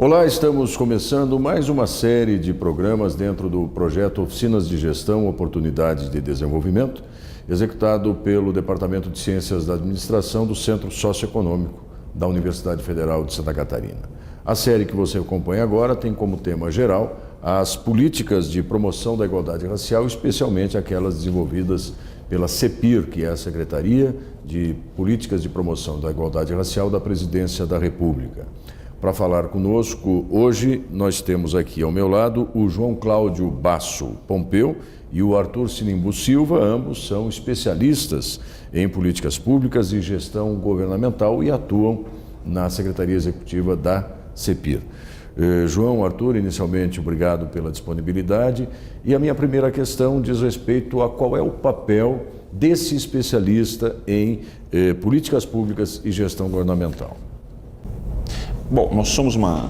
Olá, estamos começando mais uma série de programas dentro do projeto Oficinas de Gestão, Oportunidades de Desenvolvimento, executado pelo Departamento de Ciências da Administração do Centro Socioeconômico da Universidade Federal de Santa Catarina. A série que você acompanha agora tem como tema geral as políticas de promoção da igualdade racial, especialmente aquelas desenvolvidas pela CEPIR, que é a Secretaria de Políticas de Promoção da Igualdade Racial da Presidência da República. Para falar conosco hoje, nós temos aqui ao meu lado o João Cláudio Basso Pompeu e o Arthur Sinimbu Silva, ambos são especialistas em políticas públicas e gestão governamental e atuam na Secretaria Executiva da CEPIR. João, Arthur, inicialmente obrigado pela disponibilidade e a minha primeira questão diz respeito a qual é o papel desse especialista em políticas públicas e gestão governamental. Bom, nós somos uma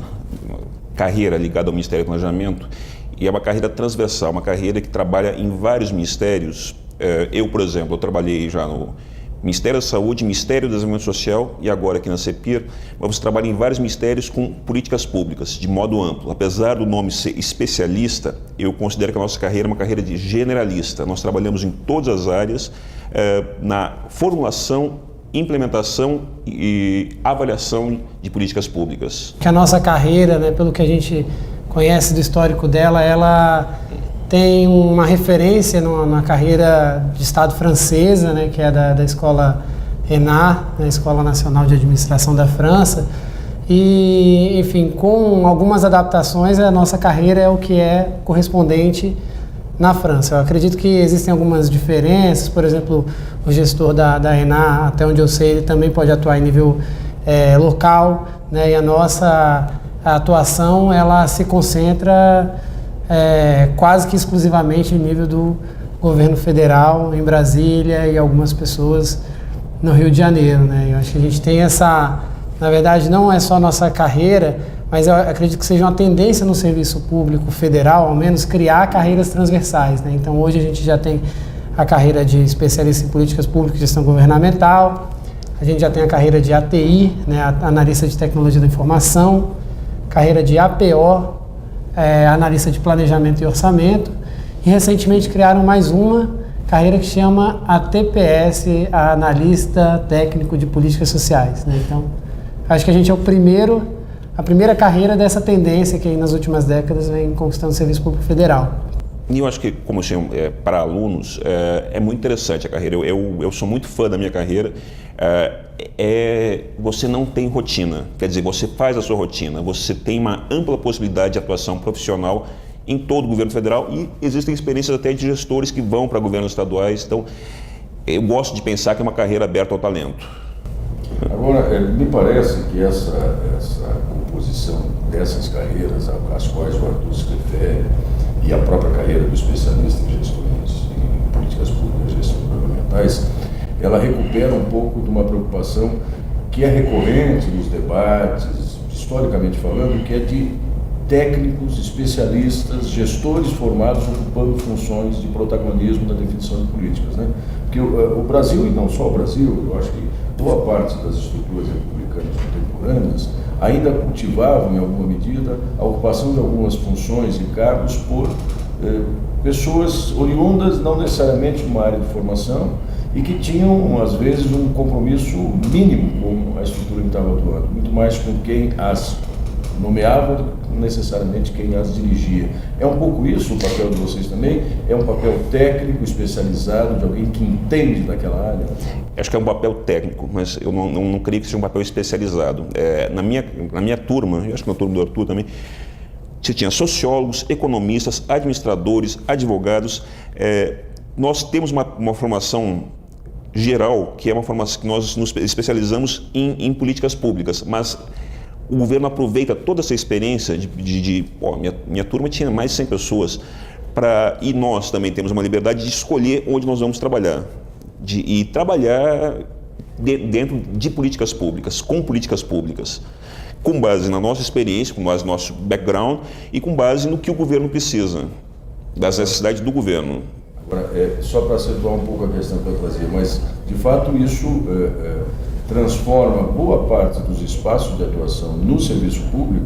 carreira ligada ao Ministério do Planejamento e é uma carreira transversal, uma carreira que trabalha em vários ministérios. Eu, por exemplo, trabalhei já no Ministério da Saúde, Ministério do Desenvolvimento Social e agora aqui na CEPIR. Vamos trabalhar em vários ministérios com políticas públicas, de modo amplo. Apesar do nome ser especialista, eu considero que a nossa carreira é uma carreira de generalista. Nós trabalhamos em todas as áreas, na formulação, implementação e avaliação de políticas públicas. Que a nossa carreira, pelo que a gente conhece do histórico dela, ela tem uma referência na carreira de Estado francesa, que é da escola ENA, a Escola Nacional de Administração da França. E, enfim, com algumas adaptações, a nossa carreira é o que é correspondente na França. Eu acredito que existem algumas diferenças, por exemplo, o gestor da ENA, até onde eu sei, ele também pode atuar em nível local, e a nossa atuação ela se concentra quase que exclusivamente em nível do governo federal, em Brasília e algumas pessoas no Rio de Janeiro. Eu acho que a gente tem essa, na verdade, não é só a nossa carreira, mas eu acredito que seja uma tendência no serviço público federal, ao menos, criar carreiras transversais. Então, hoje a gente já tem a carreira de especialista em políticas públicas e gestão governamental, a gente já tem a carreira de ATI, analista de tecnologia da informação, carreira de APO, analista de planejamento e orçamento, e recentemente criaram mais uma carreira que chama ATPS, a analista técnico de políticas sociais. Então, acho que a gente é a primeira carreira dessa tendência que aí nas últimas décadas vem conquistando o serviço público federal. E eu acho que, como eu chamo, para alunos, é muito interessante a carreira. Eu sou muito fã da minha carreira. Você não tem rotina, quer dizer, você faz a sua rotina, você tem uma ampla possibilidade de atuação profissional em todo o governo federal e existem experiências até de gestores que vão para governos estaduais. Então, eu gosto de pensar que é uma carreira aberta ao talento. Agora, me parece que essa composição dessas carreiras às quais o Arthur se refere e a própria carreira do especialista em gestões em políticas públicas e gestões governamentais, ela recupera um pouco de uma preocupação que é recorrente nos debates, historicamente falando, que é de técnicos, especialistas, gestores formados ocupando funções de protagonismo na definição de políticas. Porque o Brasil, e não só o Brasil, eu acho que boa parte das estruturas republicanas contemporâneas ainda cultivavam, em alguma medida, a ocupação de algumas funções e cargos por pessoas oriundas, não necessariamente de uma área de formação, e que tinham, às vezes, um compromisso mínimo com a estrutura que estava atuando, muito mais com quem as nomeava do que necessariamente quem as dirigia. É um pouco isso o papel de vocês também? É um papel técnico, especializado, de alguém que entende daquela área? Acho que é um papel técnico, mas eu não creio que seja um papel especializado. Na minha turma, eu acho que na turma do Arthur também, você tinha sociólogos, economistas, administradores, advogados. Nós temos uma formação geral, que é uma formação que nós nos especializamos em políticas públicas, mas o governo aproveita toda essa experiência minha turma tinha mais de 100 pessoas, e nós também temos uma liberdade de escolher onde nós vamos trabalhar, e trabalhar dentro de políticas públicas, com políticas públicas, com base na nossa experiência, com base no nosso background e com base no que o governo precisa, das necessidades do governo. Agora, só para acentuar um pouco a questão que eu trazia, mas de fato isso transforma boa parte dos espaços de atuação no serviço público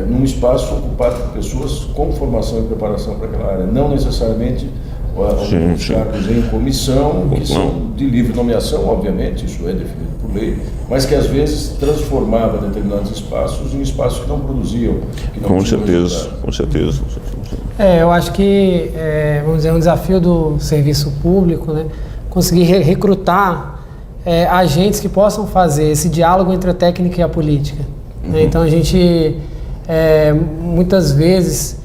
num espaço ocupado por pessoas com formação e preparação para aquela área, não necessariamente os cargos em comissão, que são de livre nomeação, obviamente, isso é definido por lei, mas que às vezes transformava determinados espaços em espaços que não produziam. Que não com certeza, com certeza. Eu acho que, vamos dizer, um desafio do serviço público, né, conseguir recrutar agentes que possam fazer esse diálogo entre a técnica e a política. Né? Então a gente muitas vezes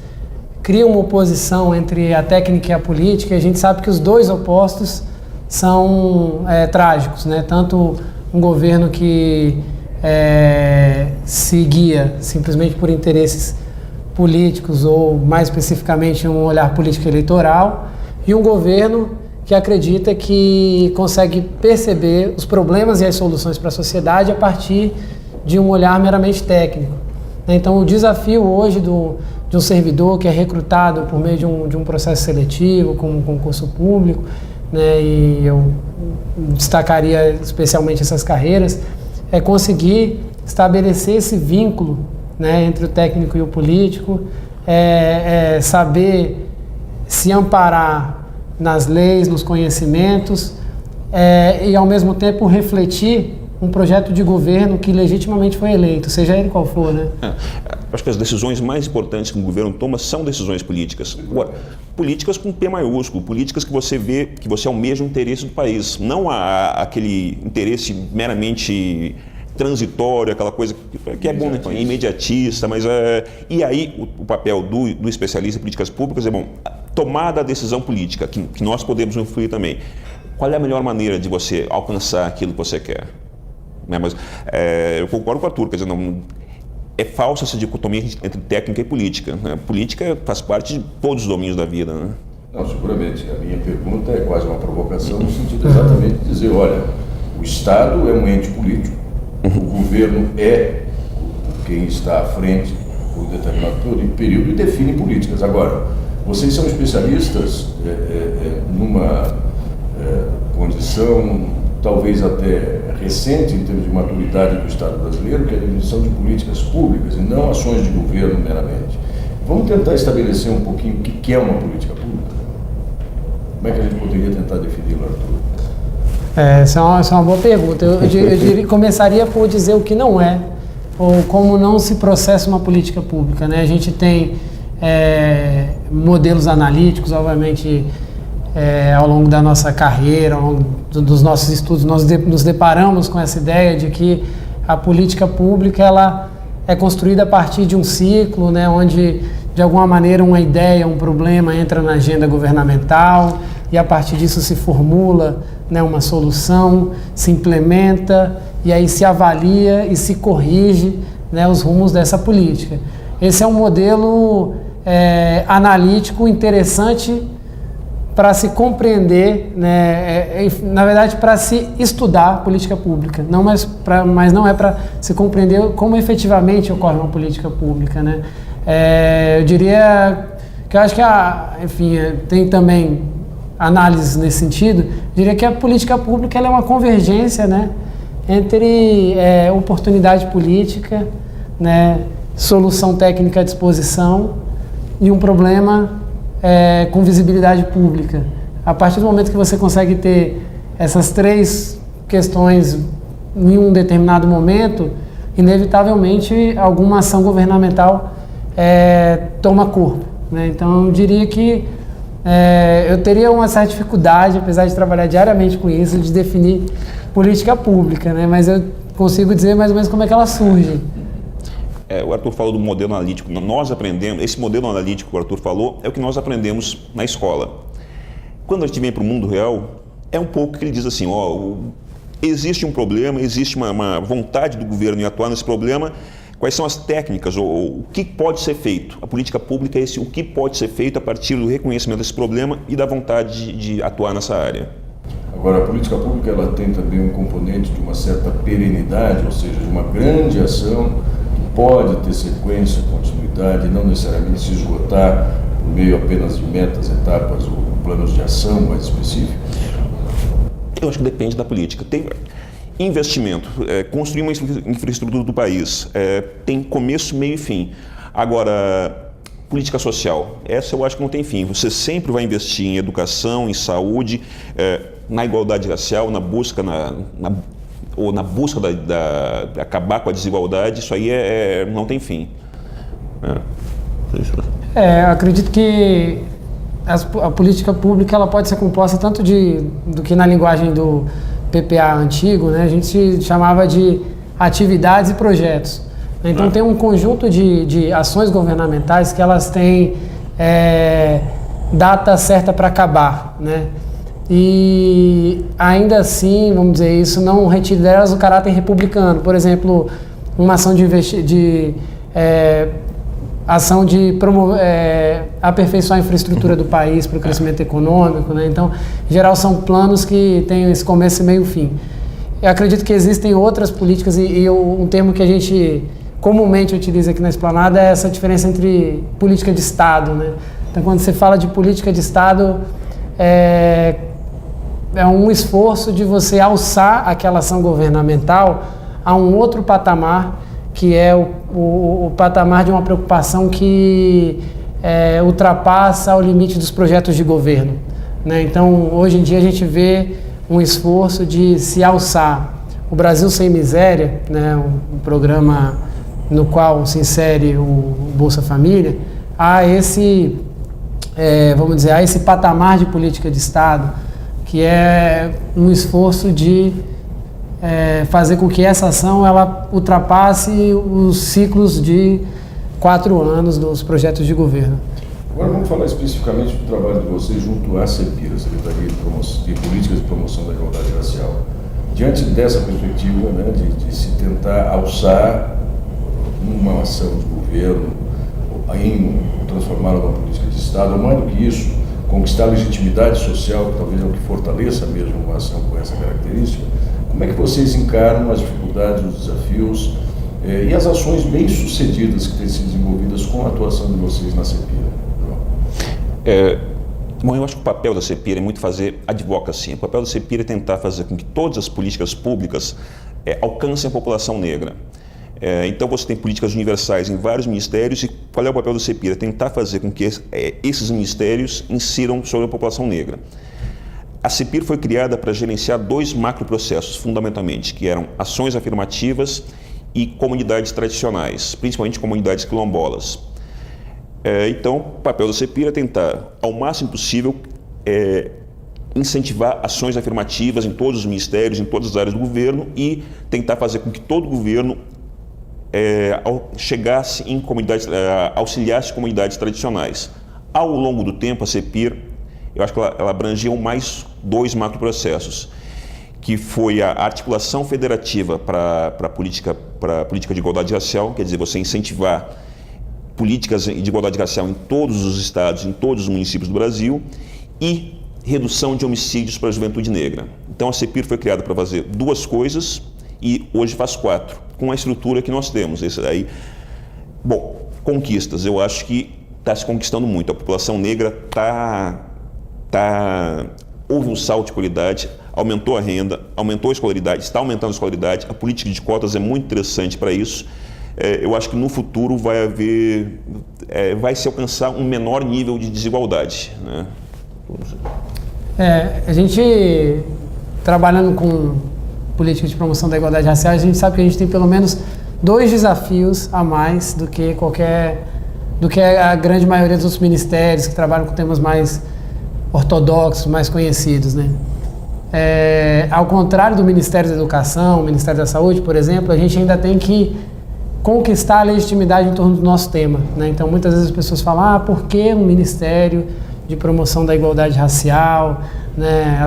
cria uma oposição entre a técnica e a política, e a gente sabe que os dois opostos são trágicos, né? Tanto um governo que se guia simplesmente por interesses políticos ou, mais especificamente, um olhar político eleitoral, e um governo que acredita que consegue perceber os problemas e as soluções para a sociedade a partir de um olhar meramente técnico. Então, o desafio hoje de um servidor que é recrutado por meio de um processo seletivo, como um concurso público, né, e eu destacaria especialmente essas carreiras, é conseguir estabelecer esse vínculo, né, entre o técnico e o político, saber se amparar nas leis, nos conhecimentos, e ao mesmo tempo refletir um projeto de governo que legitimamente foi eleito, seja ele qual for, né? Acho que as decisões mais importantes que o governo toma são decisões políticas. Políticas com P maiúsculo, políticas que você vê, que você almeja o interesse do país, não aquele interesse meramente transitório, aquela coisa que é bom, né? Imediatista, mas e aí o papel do especialista em políticas públicas é bom, tomada a decisão política, que nós podemos influir também. Qual é a melhor maneira de você alcançar aquilo que você quer? Mas eu concordo com o Arthur, quer dizer, não, é falsa essa dicotomia entre técnica e política. Né? Política faz parte de todos os domínios da vida. Né? Não, seguramente. A minha pergunta é quase uma provocação no sentido exatamente de dizer, olha, o Estado é um ente político, o governo é quem está à frente por determinado período e define políticas. Agora, vocês são especialistas numa condição talvez até recente em termos de maturidade do Estado brasileiro, que é a definição de políticas públicas e não ações de governo meramente. Vamos tentar estabelecer um pouquinho o que é uma política pública? Como é que a gente poderia tentar definir, Arthur? Essa é uma boa pergunta. Eu começaria por dizer o que não é, ou como não se processa uma política pública, né? A gente tem modelos analíticos, obviamente, ao longo da nossa carreira, ao longo dos nossos estudos, nós nos deparamos com essa ideia de que a política pública ela é construída a partir de um ciclo, né, onde, de alguma maneira, uma ideia, um problema entra na agenda governamental e, a partir disso, se formula, né, uma solução, se implementa e aí se avalia e se corrige, né, os rumos dessa política. Esse é um modelo analítico interessante para se compreender, né, na verdade, para se estudar política pública, mas não é para se compreender como efetivamente ocorre uma política pública, né? Eu diria que eu acho que enfim, tem também análises nesse sentido. Eu diria que a política pública ela é uma convergência, né, entre oportunidade política, né, solução técnica à disposição e um problema com visibilidade pública. A partir do momento que você consegue ter essas três questões em um determinado momento, inevitavelmente alguma ação governamental toma corpo, né? Então eu diria que eu teria uma certa dificuldade, apesar de trabalhar diariamente com isso, de definir política pública, né? Mas eu consigo dizer mais ou menos como é que ela surge. O Arthur falou do modelo analítico. Nós aprendemos, esse modelo analítico que o Arthur falou é o que nós aprendemos na escola. Quando a gente vem para o mundo real, é um pouco que ele diz assim, existe um problema, existe uma vontade do governo em atuar nesse problema, quais são as técnicas, ou o que pode ser feito? A política pública é o que pode ser feito a partir do reconhecimento desse problema e da vontade de atuar nessa área. Agora, a política pública ela tem também um componente de uma certa perenidade, ou seja, de uma grande ação pode ter sequência, continuidade, não necessariamente se esgotar por meio apenas de metas, etapas ou planos de ação mais específicos? Eu acho que depende da política. Investimento, construir uma infraestrutura do país, tem começo, meio e fim. Agora, política social, essa eu acho que não tem fim. Você sempre vai investir em educação, em saúde, na igualdade racial, na busca de acabar com a desigualdade. Isso aí não tem fim. Eu acredito que a política pública ela pode ser composta tanto do que na linguagem do PPA antigo, né, a gente chamava de atividades e projetos. Então tem um conjunto de ações governamentais que elas têm data certa para acabar, né? E ainda assim, vamos dizer, isso não retira delas o caráter republicano. Por exemplo, uma ação ação de aperfeiçoar a infraestrutura do país para o crescimento econômico, né? Então, em geral, são planos que têm esse começo, meio e fim. Eu acredito que existem outras políticas e um termo que a gente comumente utiliza aqui na Esplanada é essa diferença entre política de Estado, né? Então, quando você fala de política de Estado, é um esforço de você alçar aquela ação governamental a um outro patamar, que é o patamar de uma preocupação que ultrapassa o limite dos projetos de governo, né? Então, hoje em dia, a gente vê um esforço de se alçar. O Brasil Sem Miséria, né, um programa no qual se insere o Bolsa Família, há esse patamar de política de Estado, que é um esforço de fazer com que essa ação ela ultrapasse os ciclos de 4 anos dos projetos de governo. Agora vamos falar especificamente do trabalho de vocês junto à CEPIR, a Secretaria de Políticas de Promoção da Igualdade Racial. Diante dessa perspectiva, né, de se tentar alçar uma ação de governo em transformá-la numa política de Estado, ou mais do que isso, conquistar a legitimidade social, que talvez é o que fortaleça mesmo uma ação com essa característica, como é que vocês encaram as dificuldades, os desafios e as ações bem-sucedidas que têm sido desenvolvidas com a atuação de vocês na CEPIR? Bom, eu acho que o papel da CEPIR é muito fazer advocacy. O papel da CEPIR é tentar fazer com que todas as políticas públicas alcancem a população negra. Então você tem políticas universais em vários ministérios e qual é o papel da CEPIR? É tentar fazer com que esses ministérios incidam sobre a população negra. A CEPIR foi criada para gerenciar 2 macroprocessos, fundamentalmente, que eram ações afirmativas e comunidades tradicionais, principalmente comunidades quilombolas. Então, o papel da CEPIR é tentar, ao máximo possível, incentivar ações afirmativas em todos os ministérios, em todas as áreas do governo e tentar fazer com que todo o governo chegasse em comunidades, auxiliasse comunidades tradicionais. Ao longo do tempo, a CEPIR, eu acho que ela abrangia mais 2 macroprocessos, que foi a articulação federativa para a política de igualdade racial, quer dizer, você incentivar políticas de igualdade racial em todos os estados, em todos os municípios do Brasil, e redução de homicídios para a juventude negra. Então a CEPIR foi criada para fazer 2 coisas e hoje faz 4, com a estrutura que nós temos. Esse daí, bom, conquistas, eu acho que está se conquistando muito. A população negra houve um salto de qualidade, aumentou a renda, aumentou a escolaridade, está aumentando a escolaridade. A política de cotas é muito interessante para isso. Eu acho que no futuro vai se alcançar um menor nível de desigualdade, né? A gente, trabalhando com política de promoção da igualdade racial, a gente sabe que a gente tem pelo menos 2 desafios a mais do que a grande maioria dos outros ministérios que trabalham com temas mais ortodoxos, mais conhecidos, né? Ao contrário do Ministério da Educação, o Ministério da Saúde, por exemplo, a gente ainda tem que conquistar a legitimidade em torno do nosso tema, né? Então, muitas vezes as pessoas falam, por que um Ministério de Promoção da Igualdade Racial, né?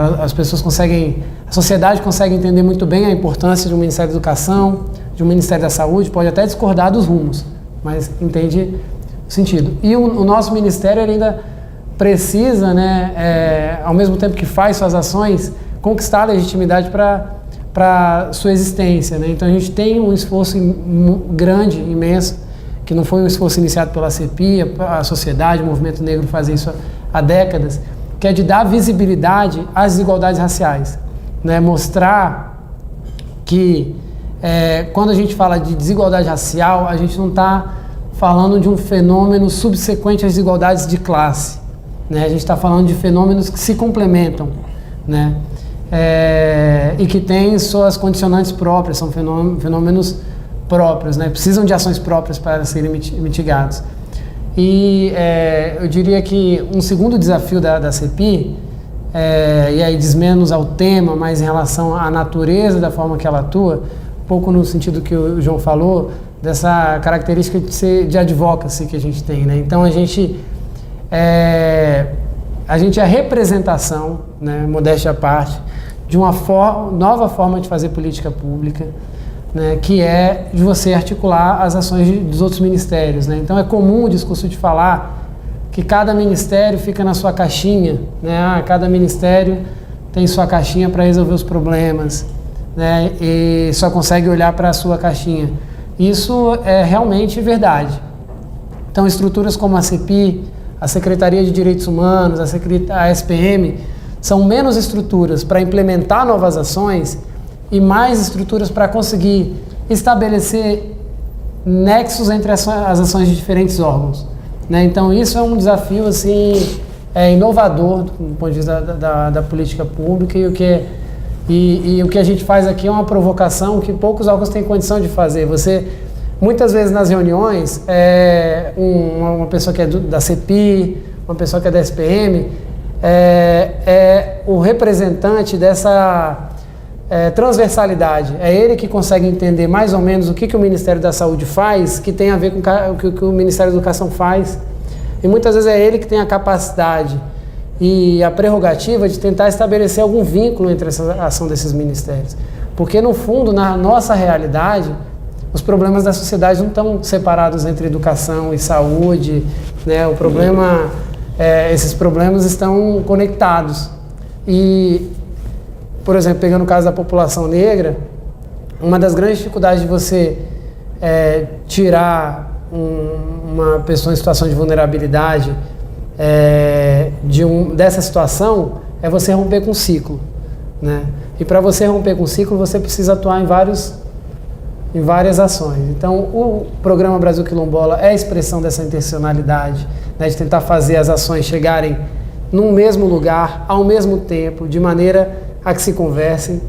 A sociedade consegue entender muito bem a importância de um Ministério da Educação, de um Ministério da Saúde, pode até discordar dos rumos, mas entende o sentido. E o nosso Ministério ele ainda precisa, né, ao mesmo tempo que faz suas ações, conquistar a legitimidade para sua existência, né? Então a gente tem um esforço grande, imenso, que não foi um esforço iniciado pela CEPIR, a sociedade, o movimento negro fazem isso há décadas, que é de dar visibilidade às desigualdades raciais, né? Mostrar que quando a gente fala de desigualdade racial, a gente não está falando de um fenômeno subsequente às desigualdades de classe, né? A gente está falando de fenômenos que se complementam, né? E que têm suas condicionantes próprias, são fenômenos próprios, né? Precisam de ações próprias para serem mitigados. E eu diria que um segundo desafio da CEPI, e aí diz menos ao tema, mas em relação à natureza da forma que ela atua, um pouco no sentido que o João falou, dessa característica de advocacy que a gente tem, né? Então a gente é a representação, né, modéstia à parte, de uma nova forma de fazer política pública, né, que é de você articular as ações dos outros ministérios, né? Então é comum o discurso de falar que cada ministério fica na sua caixinha, né? Cada ministério tem sua caixinha para resolver os problemas, né? E só consegue olhar para a sua caixinha. Isso é realmente verdade. Então estruturas como a CEPI, a Secretaria de Direitos Humanos, a SPM, são menos estruturas para implementar novas ações e mais estruturas para conseguir estabelecer nexos entre as ações de diferentes órgãos, né? Então isso é um desafio assim, inovador do ponto de vista da política pública, e o que a gente faz aqui é uma provocação que poucos órgãos têm condição de fazer. Você, muitas vezes nas reuniões, uma pessoa que é da CEPI, uma pessoa que é da SPM, é o representante dessa transversalidade. É ele que consegue entender mais ou menos o que o Ministério da Saúde faz, que tem a ver com o que o Ministério da Educação faz. E muitas vezes é ele que tem a capacidade e a prerrogativa de tentar estabelecer algum vínculo entre essa ação desses ministérios. Porque, no fundo, na nossa realidade, os problemas da sociedade não estão separados entre educação e saúde, né? Esses problemas estão conectados. E, por exemplo, pegando o caso da população negra, uma das grandes dificuldades de você tirar uma pessoa em situação de vulnerabilidade dessa situação é você romper com o ciclo, né? E para você romper com o ciclo, você precisa atuar em várias ações. Então, o Programa Brasil Quilombola é a expressão dessa intencionalidade, né, de tentar fazer as ações chegarem num mesmo lugar, ao mesmo tempo, de maneira a que se conversem,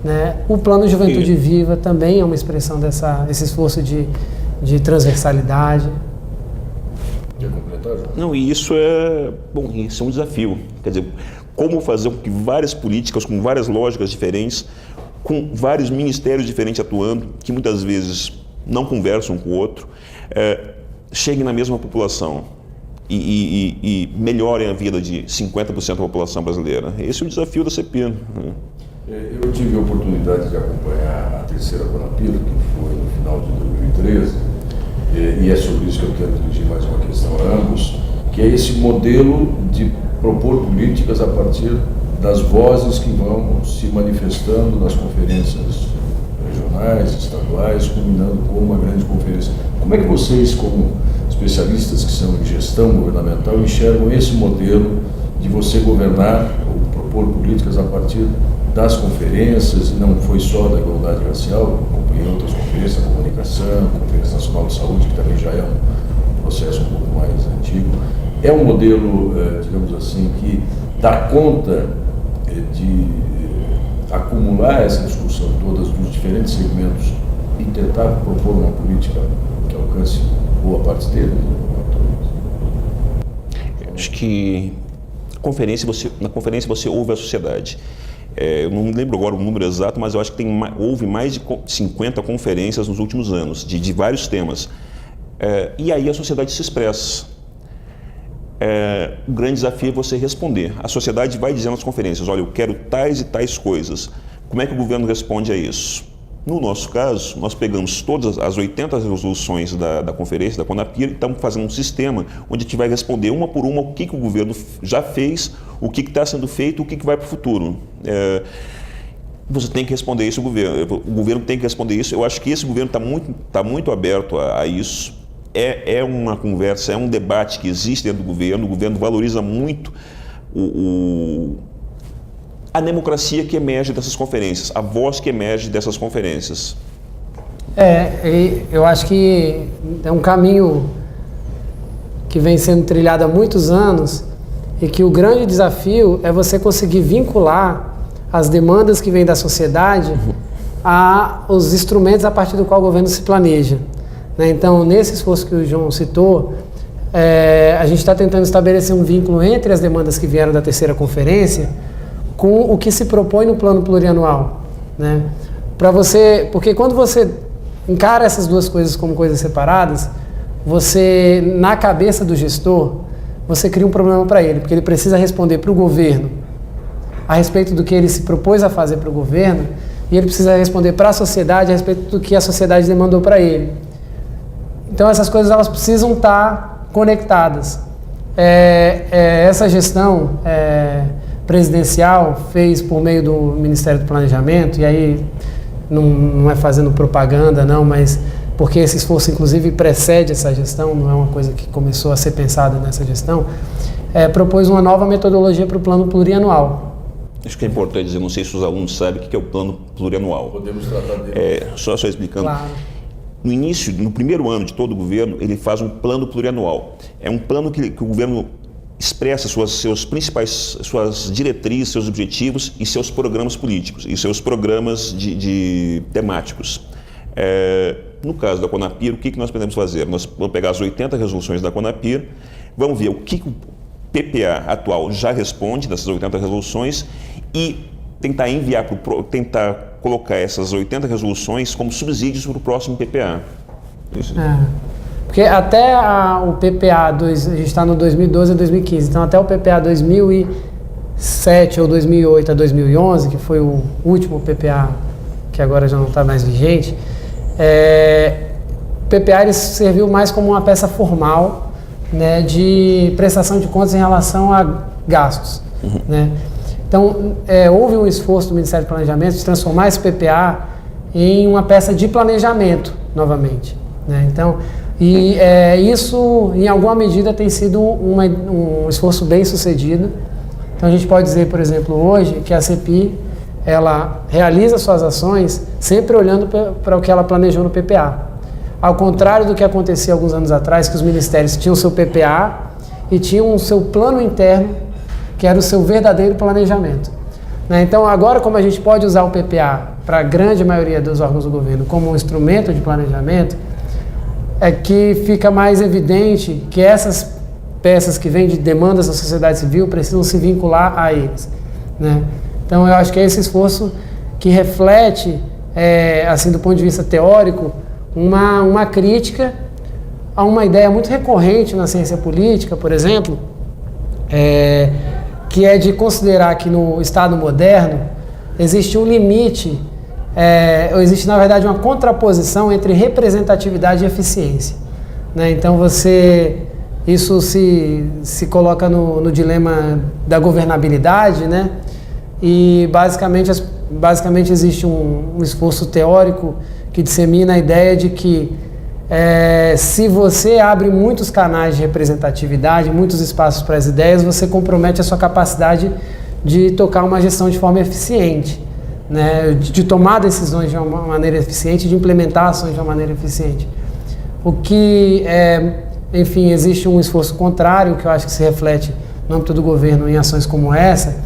né? O Plano Juventude Viva também é uma expressão desse esforço de transversalidade. Não, e isso é um desafio. Quer dizer, como fazer com que várias políticas, com várias lógicas diferentes, com vários ministérios diferentes atuando, que muitas vezes não conversam um com o outro, cheguem na mesma população e melhorem a vida de 50% da população brasileira. Esse é o desafio da CEPI. Né? Eu tive a oportunidade de acompanhar a terceira Conapira, que foi no final de 2013, e é sobre isso que eu quero dirigir mais uma questão a ambos, que é esse modelo de propor políticas a partir das vozes que vão se manifestando nas conferências regionais, estaduais, culminando com uma grande conferência. Como é que vocês, como especialistas que são em gestão governamental, enxergam esse modelo de você governar ou propor políticas a partir das conferências, e não foi só da igualdade racial, acompanhei outras conferências, a comunicação, a Conferência Nacional de Saúde, que também já é um processo um pouco mais antigo. É um modelo, digamos assim, que dá conta de acumular essa discussão toda dos diferentes segmentos e tentar propor uma política que alcance boa parte dele? Acho que na conferência você ouve a sociedade. Eu não lembro agora o número exato, mas eu acho que houve mais de 50 conferências nos últimos anos, de vários temas. E aí a sociedade se expressa. O grande desafio é você responder. A sociedade vai dizendo nas conferências, olha, eu quero tais e tais coisas. Como é que o governo responde a isso? No nosso caso, nós pegamos todas as 80 resoluções da conferência, da Conapira, e estamos fazendo um sistema onde a gente vai responder uma por uma o que o governo já fez, o que está sendo feito, o que vai para o futuro. Você tem que responder isso, o governo tem que responder isso. Eu acho que esse governo está muito aberto a isso. É uma conversa, é um debate que existe dentro do governo. O governo valoriza muito a democracia que emerge dessas conferências, a voz que emerge dessas conferências. Eu acho que é um caminho que vem sendo trilhado há muitos anos e que o grande desafio é você conseguir vincular as demandas que vêm da sociedade aos instrumentos a partir do qual o governo se planeja. Né? Então, nesse esforço que o João citou, a gente está tentando estabelecer um vínculo entre as demandas que vieram da terceira conferência com o que se propõe no plano plurianual. Né? Porque quando você encara essas duas coisas como coisas separadas, você, na cabeça do gestor, você cria um problema para ele, porque ele precisa responder para o governo a respeito do que ele se propôs a fazer para o governo, e ele precisa responder para a sociedade a respeito do que a sociedade demandou para ele. Então essas coisas elas precisam estar conectadas. Essa gestão presidencial fez por meio do Ministério do Planejamento, e aí não é fazendo propaganda não, mas porque esse esforço inclusive precede essa gestão, não é uma coisa que começou a ser pensada nessa gestão, propôs uma nova metodologia para o plano plurianual. Acho que é importante dizer, não sei se os alunos sabem o que é o plano plurianual. Podemos tratar dele. Só explicando. Claro. No primeiro ano de todo o governo, ele faz um plano plurianual. É um plano que o governo expressa suas diretrizes, seus objetivos e seus programas políticos e seus programas de temáticos. No caso da CONAPIR, o que nós podemos fazer? Nós vamos pegar as 80 resoluções da CONAPIR, vamos ver o que o PPA atual já responde dessas 80 resoluções e tentar colocar essas 80 resoluções como subsídios para o próximo PPA. Isso. Porque até o PPA, a gente está no 2012 a 2015, então até o PPA 2007 ou 2008 a 2011, que foi o último PPA, que agora já não está mais vigente, o PPA ele serviu mais como uma peça formal, né, de prestação de contas em relação a gastos. Né? Então, houve um esforço do Ministério do Planejamento de transformar esse PPA em uma peça de planejamento, novamente. Né? Então, isso, em alguma medida, tem sido um esforço bem sucedido. Então, a gente pode dizer, por exemplo, hoje, que a CEPI ela realiza suas ações sempre olhando para o que ela planejou no PPA. Ao contrário do que acontecia alguns anos atrás, que os ministérios tinham o seu PPA e tinham o seu plano interno, que era o seu verdadeiro planejamento. Né? Então, agora, como a gente pode usar o PPA para a grande maioria dos órgãos do governo como um instrumento de planejamento, é que fica mais evidente que essas peças que vêm de demandas da sociedade civil precisam se vincular a eles. Né? Então, eu acho que é esse esforço que reflete, assim, do ponto de vista teórico, uma crítica a uma ideia muito recorrente na ciência política, por exemplo, que é de considerar que no Estado moderno existe um limite, ou existe, na verdade, uma contraposição entre representatividade e eficiência. Né? Então, isso se coloca no dilema da governabilidade, né? E basicamente existe um esforço teórico que dissemina a ideia de que se você abre muitos canais de representatividade, muitos espaços para as ideias, você compromete a sua capacidade de tocar uma gestão de forma eficiente, né? De tomar decisões de uma maneira eficiente, de implementar ações de uma maneira eficiente. O que, enfim, existe um esforço contrário, que eu acho que se reflete no âmbito do governo em ações como essa,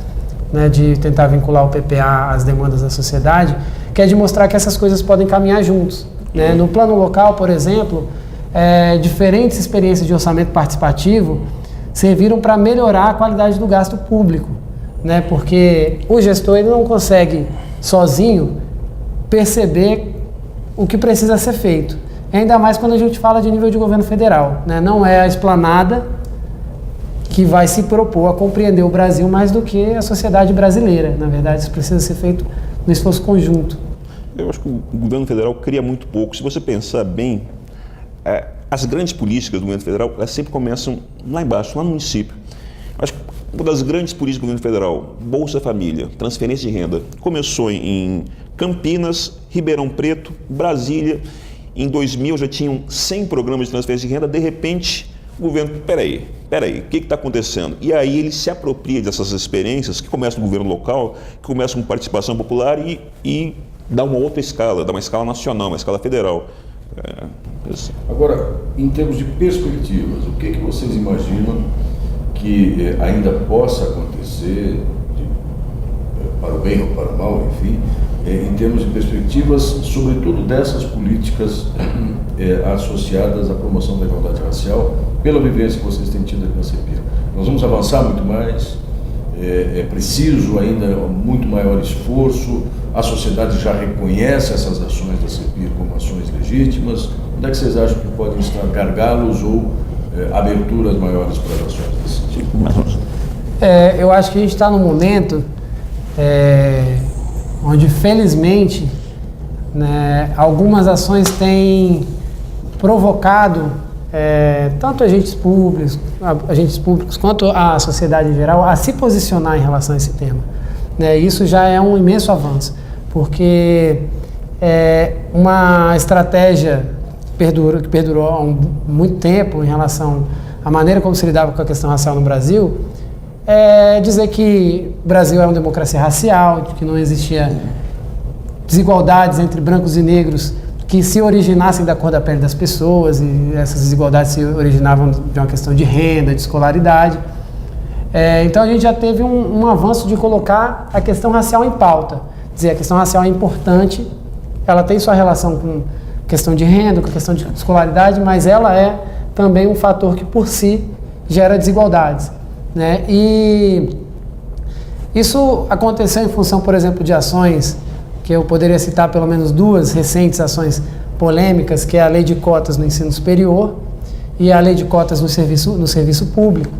né, de tentar vincular o PPA às demandas da sociedade, que é de mostrar que essas coisas podem caminhar juntos. Né? No plano local, por exemplo, diferentes experiências de orçamento participativo serviram para melhorar a qualidade do gasto público, né? Porque o gestor ele não consegue sozinho perceber o que precisa ser feito, ainda mais quando a gente fala de nível de governo federal. Né? Não é a esplanada que vai se propor a compreender o Brasil mais do que a sociedade brasileira. Na verdade, isso precisa ser feito no esforço conjunto. Eu acho que o governo federal cria muito pouco. Se você pensar bem, as grandes políticas do governo federal, elas sempre começam lá embaixo, lá no município. Acho que uma das grandes políticas do governo federal, Bolsa Família, transferência de renda, começou em Campinas, Ribeirão Preto, Brasília. Em 2000 já tinham 100 programas de transferência de renda. De repente, o governo, peraí, o que está acontecendo? E aí ele se apropria dessas experiências que começam no governo local, que começam com participação popular e dá uma outra escala, dá uma escala nacional, uma escala federal. Agora, em termos de perspectivas, o que vocês imaginam que ainda possa acontecer, para o bem ou para o mal, enfim, em termos de perspectivas, sobretudo dessas políticas associadas à promoção da igualdade racial, pela vivência que vocês têm tido aqui na CEPIR? Nós vamos avançar muito mais, é preciso ainda muito maior esforço, a sociedade já reconhece essas ações da CEPIR como ações legítimas. Onde é que vocês acham que podem estar gargalos ou aberturas maiores para as ações desse tipo? Eu acho que a gente está num momento onde, felizmente, né, algumas ações têm provocado tanto agentes públicos quanto a sociedade em geral a se posicionar em relação a esse tema. Isso já é um imenso avanço, porque uma estratégia que perdurou há muito tempo em relação à maneira como se lidava com a questão racial no Brasil, dizer que o Brasil é uma democracia racial, que não existia desigualdades entre brancos e negros que se originassem da cor da pele das pessoas, e essas desigualdades se originavam de uma questão de renda, de escolaridade. Então a gente já teve um avanço de colocar a questão racial em pauta. Dizer, a questão racial é importante, ela tem sua relação com a questão de renda, com a questão de escolaridade, mas ela é também um fator que por si gera desigualdades, né? E isso aconteceu em função, por exemplo, de ações que eu poderia citar pelo menos duas recentes ações polêmicas, que é a lei de cotas no ensino superior e a lei de cotas no serviço público,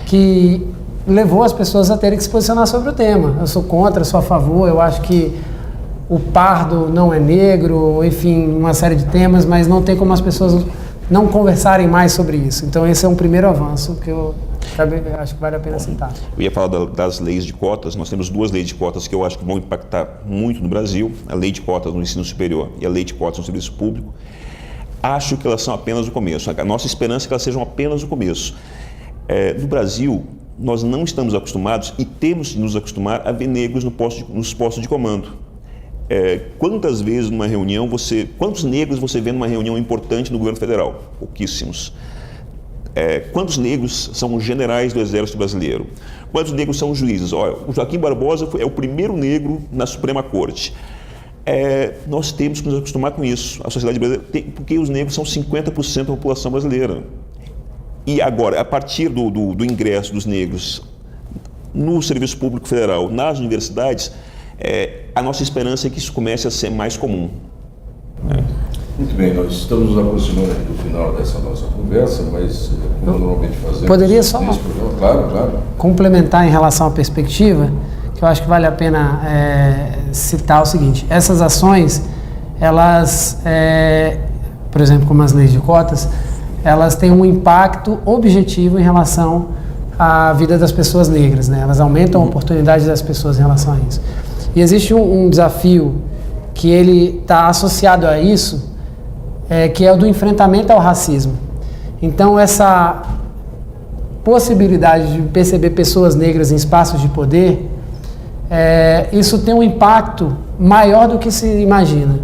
que levou as pessoas a terem que se posicionar sobre o tema. Eu sou contra, sou a favor, eu acho que o pardo não é negro, enfim, uma série de temas, mas não tem como as pessoas não conversarem mais sobre isso. Então esse é um primeiro avanço que eu acho que vale a pena citar. Eu ia falar das leis de cotas. Nós temos duas leis de cotas que eu acho que vão impactar muito no Brasil, a lei de cotas no ensino superior e a lei de cotas no serviço público. Acho que elas são apenas o começo. A nossa esperança é que elas sejam apenas o começo. No Brasil, nós não estamos acostumados e temos que nos acostumar a ver negros nos postos de comando. Quantas vezes numa reunião quantos negros você vê numa reunião importante no governo federal? Pouquíssimos. Quantos negros são generais do Exército Brasileiro? Quantos negros são juízes? Olha, o Joaquim Barbosa é o primeiro negro na Suprema Corte. Nós temos que nos acostumar com isso. A sociedade brasileira porque os negros são 50% da população brasileira. E agora, a partir do ingresso dos negros no serviço público federal, nas universidades, a nossa esperança é que isso comece a ser mais comum. Muito bem, nós estamos nos aproximando aqui do final dessa nossa conversa, mas como normalmente fazemos... Poderia só claro. complementar em relação à perspectiva, que eu acho que vale a pena citar o seguinte: essas ações, elas, por exemplo, como as leis de cotas, elas têm um impacto objetivo em relação à vida das pessoas negras, né? Elas aumentam a oportunidade das pessoas em relação a isso. E existe um desafio que ele está associado a isso, que é o do enfrentamento ao racismo. Então, essa possibilidade de perceber pessoas negras em espaços de poder, isso tem um impacto maior do que se imagina.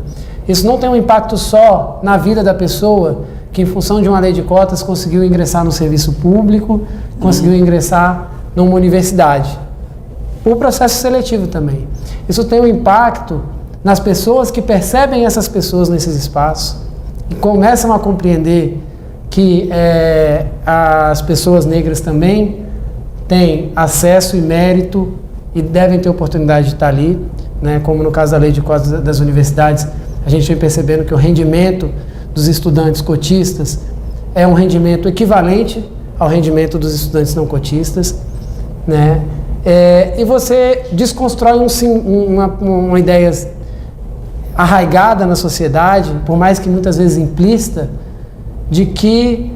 Isso não tem um impacto só na vida da pessoa que, em função de uma lei de cotas, conseguiu ingressar no serviço público, conseguiu ingressar numa universidade. Por processo seletivo também. Isso tem um impacto nas pessoas que percebem essas pessoas nesses espaços e começam a compreender que as pessoas negras também têm acesso e mérito e devem ter oportunidade de estar ali, né? Como no caso da lei de cotas das universidades, a gente vem percebendo que o rendimento dos estudantes cotistas é um rendimento equivalente ao rendimento dos estudantes não cotistas, né? E você desconstrói uma ideia arraigada na sociedade, por mais que muitas vezes implícita, de que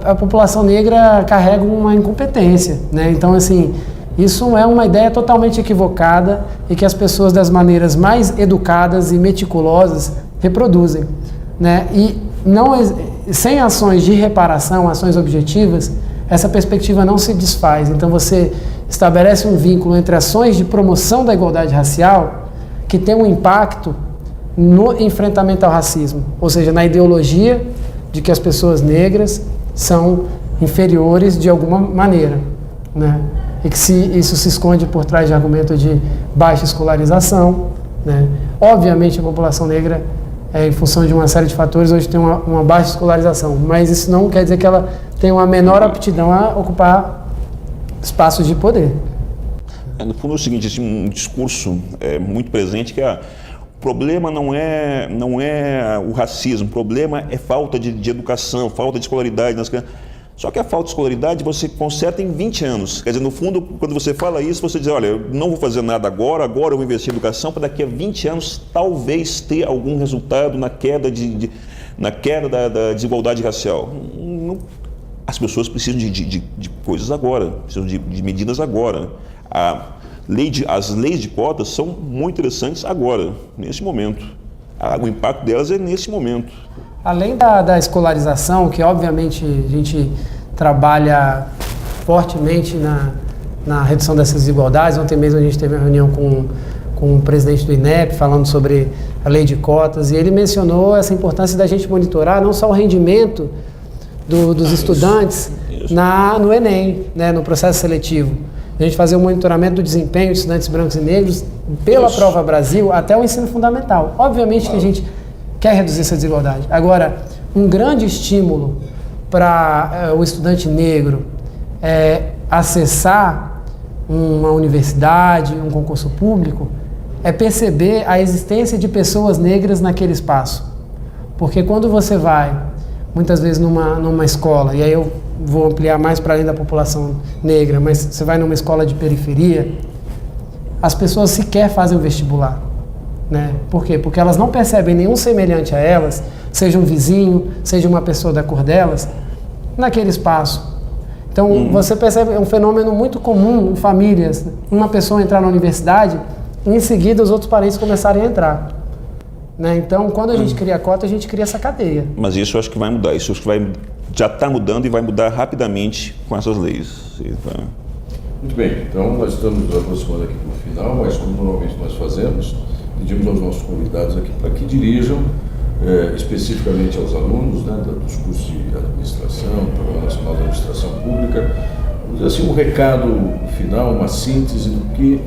a população negra carrega uma incompetência, né? Então, assim, isso é uma ideia totalmente equivocada e que as pessoas, das maneiras mais educadas e meticulosas, reproduzem, né? E sem ações de reparação, ações objetivas, essa perspectiva não se desfaz. Então você estabelece um vínculo entre ações de promoção da igualdade racial que tem um impacto no enfrentamento ao racismo, ou seja, na ideologia de que as pessoas negras são inferiores de alguma maneira, né? E que isso se esconde por trás de argumento de baixa escolarização, né? Obviamente a população negra, em função de uma série de fatores, hoje tem uma baixa escolarização, mas isso não quer dizer que ela tenha uma menor aptidão a ocupar espaços de poder. No fundo é o seguinte, existe um discurso muito presente que o problema não é o racismo, o problema é falta de educação, falta de escolaridade nas crianças. Só que a falta de escolaridade você conserta em 20 anos. Quer dizer, no fundo, quando você fala isso, você diz, olha, eu não vou fazer nada agora eu vou investir em educação para daqui a 20 anos talvez ter algum resultado na queda da desigualdade racial. As pessoas precisam de coisas agora, precisam de medidas agora. As leis de cotas são muito interessantes agora, nesse momento. O impacto delas é nesse momento. Além da escolarização, que obviamente a gente trabalha fortemente na redução dessas desigualdades. Ontem mesmo a gente teve uma reunião com o presidente do INEP falando sobre a lei de cotas, e ele mencionou essa importância da gente monitorar não só o rendimento dos estudantes no Enem, né, no processo seletivo. A gente fazer o monitoramento do desempenho de estudantes brancos e negros pela Prova Brasil até o ensino fundamental. Obviamente que a gente quer reduzir essa desigualdade. Agora, um grande estímulo para o estudante negro acessar uma universidade, um concurso público, é perceber a existência de pessoas negras naquele espaço. Porque quando você vai, muitas vezes numa escola, e aí eu vou ampliar mais para além da população negra, mas você vai numa escola de periferia, as pessoas sequer fazem o vestibular. Né? Por quê? Porque elas não percebem nenhum semelhante a elas, seja um vizinho, seja uma pessoa da cor delas, naquele espaço. Então, você percebe, é um fenômeno muito comum em famílias, uma pessoa entrar na universidade e em seguida os outros parentes começarem a entrar. Né? Então, quando a gente cria a cota, a gente cria essa cadeia. Mas isso eu acho que vai mudar, isso eu acho que já está mudando e vai mudar rapidamente com essas leis. Muito bem, então nós estamos nos aproximando aqui do final, mas como normalmente nós fazemos, pedimos aos nossos convidados aqui para que dirijam especificamente aos alunos, né, dos cursos de administração, do Programa Nacional de Administração Pública, assim, um recado final, uma síntese do que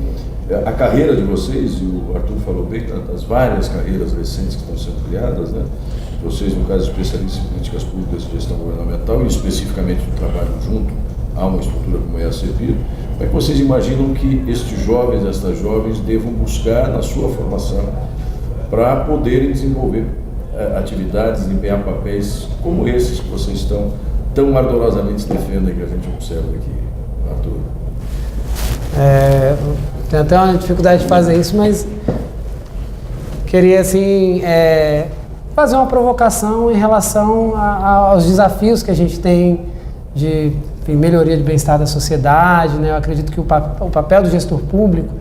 a carreira de vocês, e o Arthur falou bem, das várias carreiras recentes que estão sendo criadas, né? Vocês, no caso, especialistas em políticas públicas e gestão governamental, e especificamente no trabalho junto a uma estrutura como é a CEPIR, como é que vocês imaginam que estes jovens, estas jovens, devam buscar na sua formação para poderem desenvolver atividades, desempenhar papéis como esses que vocês estão tão ardorosamente defendem, que a gente observa aqui, Arthur? Tenho até uma dificuldade de fazer isso, mas queria, assim, fazer uma provocação em relação aos desafios que a gente tem de melhoria de bem-estar da sociedade, né? Eu acredito que o papel do gestor público,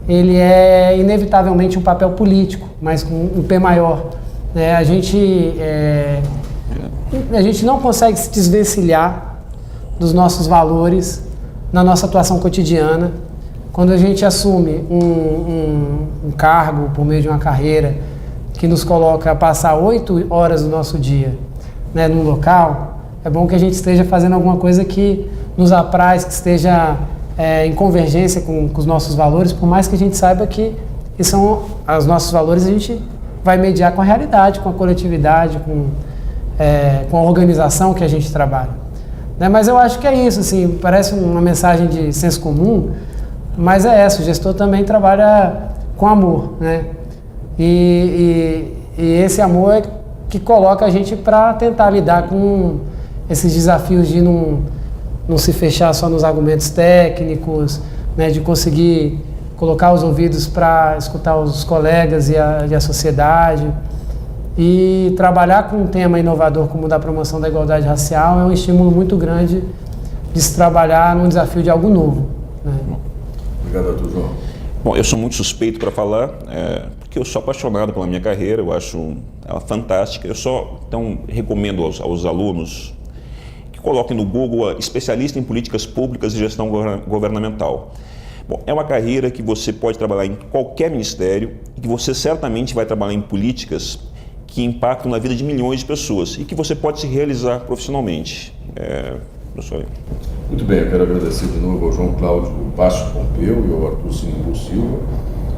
ele é inevitavelmente um papel político, mas com um P maior. Né? A gente não consegue se desvencilhar dos nossos valores na nossa atuação cotidiana. Quando a gente assume um cargo por meio de uma carreira que nos coloca a passar 8 horas do nosso dia, né, num local, é bom que a gente esteja fazendo alguma coisa que nos apraz, que esteja em convergência com os nossos valores, por mais que a gente saiba que são os nossos valores, a gente vai mediar com a realidade, com a coletividade, com a organização que a gente trabalha. Né? Mas eu acho que é isso, assim, parece uma mensagem de senso comum, mas é essa, o gestor também trabalha com amor, né? E esse amor é que coloca a gente para tentar lidar com esses desafios de não se fechar só nos argumentos técnicos, né? De conseguir colocar os ouvidos para escutar os colegas e a sociedade. E trabalhar com um tema inovador como o da promoção da igualdade racial é um estímulo muito grande de se trabalhar num desafio de algo novo. Né? Obrigado, Arthur João. Bom, eu sou muito suspeito para falar, porque eu sou apaixonado pela minha carreira, eu acho ela fantástica. Então, recomendo aos alunos que coloquem no Google especialista em políticas públicas e gestão governamental. Bom, é uma carreira que você pode trabalhar em qualquer ministério e que você certamente vai trabalhar em políticas que impactam na vida de milhões de pessoas e que você pode se realizar profissionalmente. Professor. Muito bem, eu quero agradecer de novo ao João Cláudio Basso Pompeu e ao Arthur Sinimbu Silva,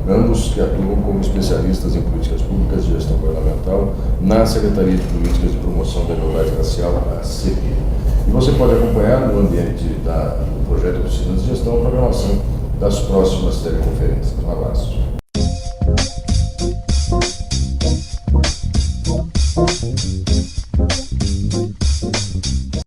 ambos que atuam como especialistas em políticas públicas e gestão governamental na Secretaria de Políticas de Promoção da Igualdade Racial, a CEPI. E você pode acompanhar no ambiente do projeto Oficinas de Gestão a programação das próximas teleconferências. Um abraço.